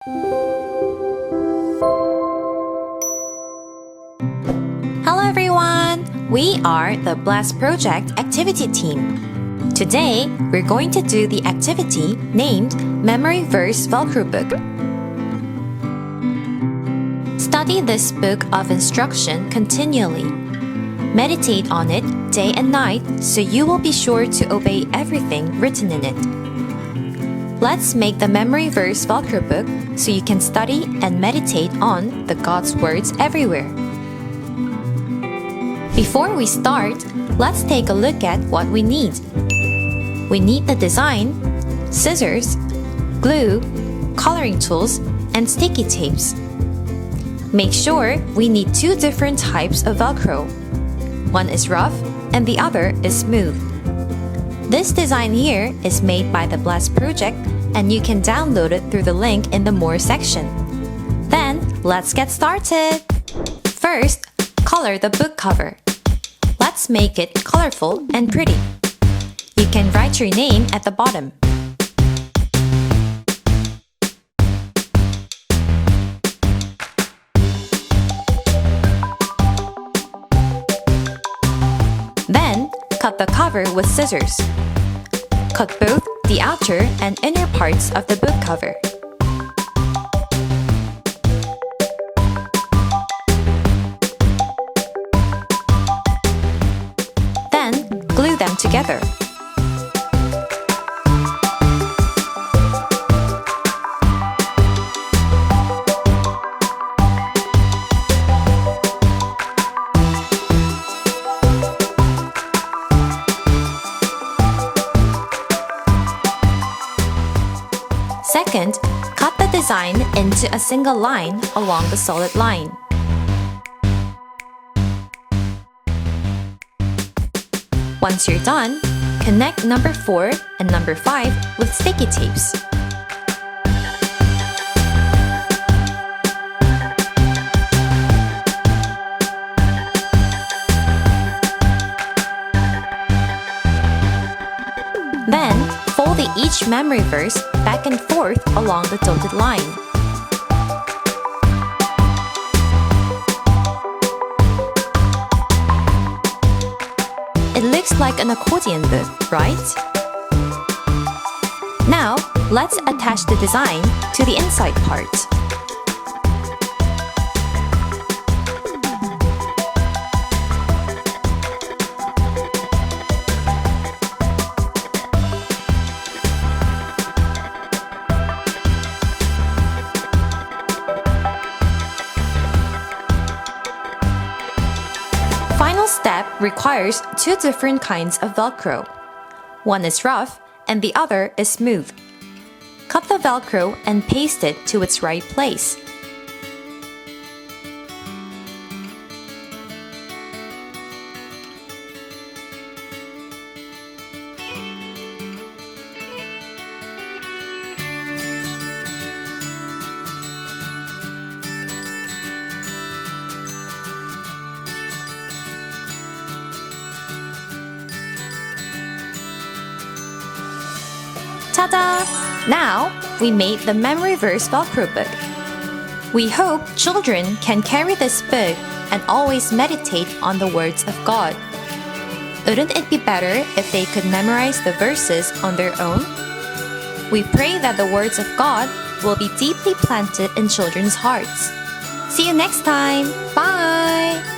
Hello everyone! We are the Blast Project activity team. Today, we're going to do the activity named Memory Verse Velcro Book. Study this book of instruction continually. Meditate on it day and night so you will be sure to obey everything written in it. Let's make the Memory Verse Velcro Book so you can study and meditate on the God's words everywhere. Before we start, let's take a look at what we need. We need the design, scissors, glue, coloring tools, and sticky tapes. Make sure we need two different types of Velcro. One is rough and the other is smooth. This design here is made by the Blast Project and you can download it through the link in the More section. Then, let's get started! First, color the book cover. Let's make it colorful and pretty. You can write your name at the bottom. Then, cut the cover with scissors. Cut both the outer and inner parts of the book cover. Then, glue them together. Second, cut the design into a single line along the solid line. Once you're done, connect number 4 and number 5 with sticky tapes. Then, fold each memory verse back and forth along the dotted line. It looks like an accordion book, right? Now, let's attach the design to the inside part. Final step requires two different kinds of Velcro. One is rough and the other is smooth. Cut the Velcro and paste it to its right place. Ta-da! Now, we made the Memory Verse Velcro book. We hope children can carry this book and always meditate on the words of God. Wouldn't it be better if they could memorize the verses on their own? We pray that the words of God will be deeply planted in children's hearts. See you next time! Bye!